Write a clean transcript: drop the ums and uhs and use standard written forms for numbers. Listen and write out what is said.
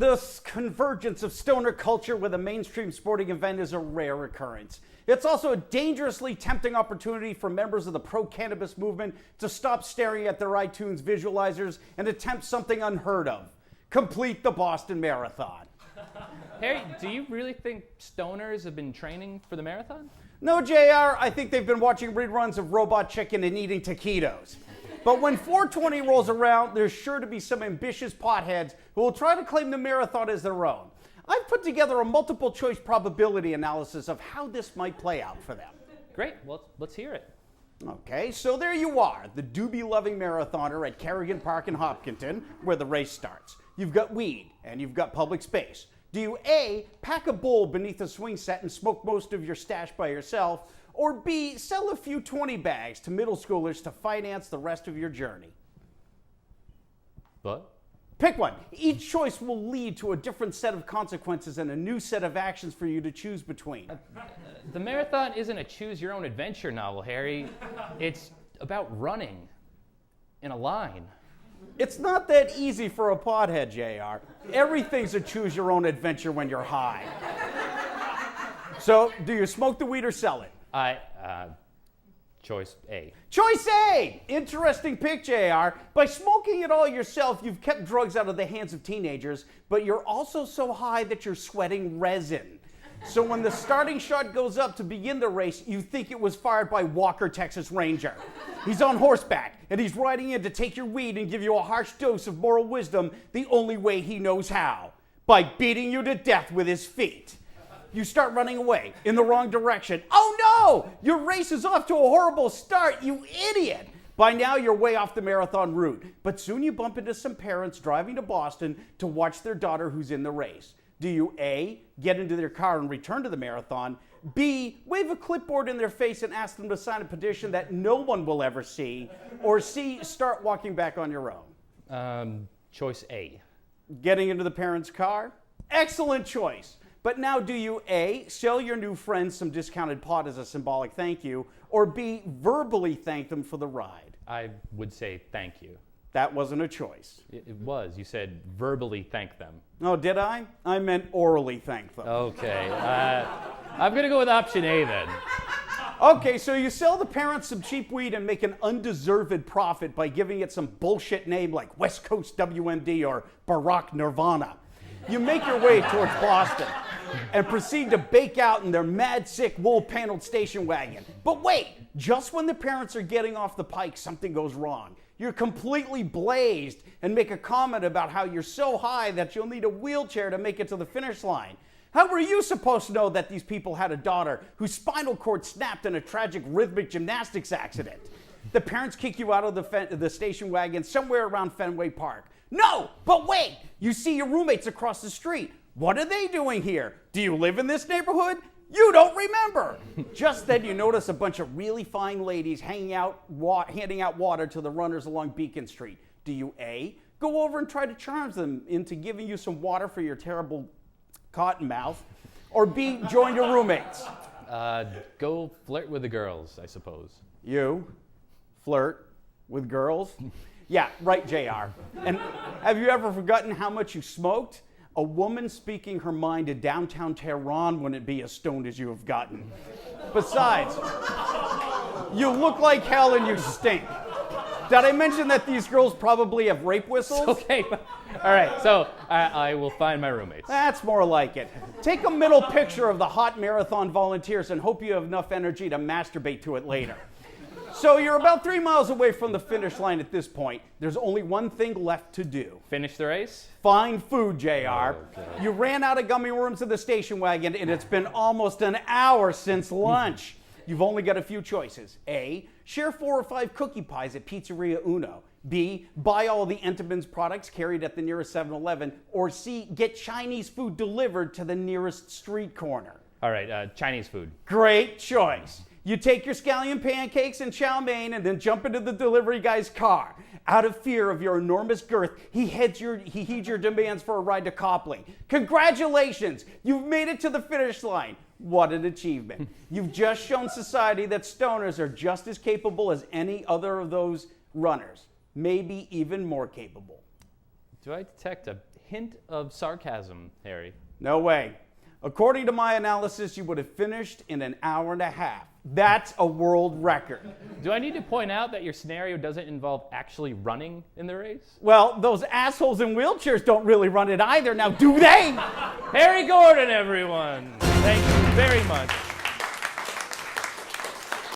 This convergence of stoner culture with a mainstream sporting event is a rare occurrence. It's also a dangerously tempting opportunity for members of the pro-cannabis movement to stop staring at their iTunes visualizers and attempt something unheard of. Complete the Boston Marathon. Harry, do you really think stoners have been training for the marathon? No, JR, I think they've been watching reruns of Robot Chicken and eating taquitos. But when 420 rolls around, there's sure to be some ambitious potheads who will try to claim the marathon as their own. I've put together a multiple choice probability analysis of how this might play out for them. Great, well, let's hear it. Okay, so there you are, the doobie-loving marathoner at Carrigan Park in Hopkinton, where the race starts. You've got weed, and you've got public space. Do you A, pack a bowl beneath a swing set and smoke most of your stash by yourself, or B, sell a few 20 bags to middle schoolers to finance the rest of your journey? What? Pick one. Each choice will lead to a different set of consequences and a new set of actions for you to choose between. The marathon isn't a choose-your-own-adventure novel, Harry. It's about running in a line. It's not that easy for a pothead, JR. Everything's a choose-your-own-adventure when you're high. So, do you smoke the weed or sell it? Choice A. Choice A! Interesting pick, JR. By smoking it all yourself, you've kept drugs out of the hands of teenagers, but you're also so high that you're sweating resin. So when the starting shot goes up to begin the race, you think it was fired by Walker, Texas Ranger. He's on horseback, and he's riding in to take your weed and give you a harsh dose of moral wisdom the only way he knows how, by beating you to death with his feet. You start running away in the wrong direction. Oh no! Your race is off to a horrible start, you idiot! By now, you're way off the marathon route, but soon you bump into some parents driving to Boston to watch their daughter who's in the race. Do you A, get into their car and return to the marathon, B, wave a clipboard in their face and ask them to sign a petition that no one will ever see, or C, start walking back on your own? Choice A. Getting into the parents' car? Excellent choice. But now do you A, sell your new friends some discounted pot as a symbolic thank you, or B, verbally thank them for the ride? I would say thank you. That wasn't a choice. It was. You said verbally thank them. Oh, did I? I meant orally thank them. Okay. I'm going to go with option A then. Okay, so you sell the parents some cheap weed and make an undeserved profit by giving it some bullshit name like West Coast WMD or Barack Nirvana. You make your way towards Boston and proceed to bake out in their mad sick wool-paneled station wagon. But wait, just when the parents are getting off the pike, something goes wrong. You're completely blazed and make a comment about how you're so high that you'll need a wheelchair to make it to the finish line. How were you supposed to know that these people had a daughter whose spinal cord snapped in a tragic rhythmic gymnastics accident? The parents kick you out of the station wagon somewhere around Fenway Park. No, but wait, you see your roommates across the street. What are they doing here? Do you live in this neighborhood? You don't remember. Just then you notice a bunch of really fine ladies handing out water to the runners along Beacon Street. Do you A, go over and try to charm them into giving you some water for your terrible cotton mouth, or B, join your roommates? Go flirt with the girls, I suppose. You flirt with girls? Yeah, right, JR. And have you ever forgotten how much you smoked? A woman speaking her mind in downtown Tehran wouldn't be as stoned as you have gotten. Besides, you look like hell and you stink. Did I mention that these girls probably have rape whistles? Okay, all right, so I will find my roommates. That's more like it. Take a middle picture of the hot marathon volunteers and hope you have enough energy to masturbate to it later. So you're about 3 miles away from the finish line at this point. There's only one thing left to do. Finish the race? Find food, JR. Okay. You ran out of gummy worms in the station wagon, and it's been almost an hour since lunch. You've only got a few choices. A, share 4 or 5 cookie pies at Pizzeria Uno. B, buy all the Entenmann's products carried at the nearest 7-Eleven. Or C, get Chinese food delivered to the nearest street corner. All right, Chinese food. Great choice. You take your scallion pancakes and chow mein and then jump into the delivery guy's car. Out of fear of your enormous girth, he heeds your demands for a ride to Copley. Congratulations! You've made it to the finish line. What an achievement. You've just shown society that stoners are just as capable as any other of those runners. Maybe even more capable. Do I detect a hint of sarcasm, Harry. No way. According to my analysis, you would have finished in an hour and a half. That's a world record. Do I need to point out that your scenario doesn't involve actually running in the race? Well, those assholes in wheelchairs don't really run it either. Now, do they? Harry Gordon, everyone. Thank you very much.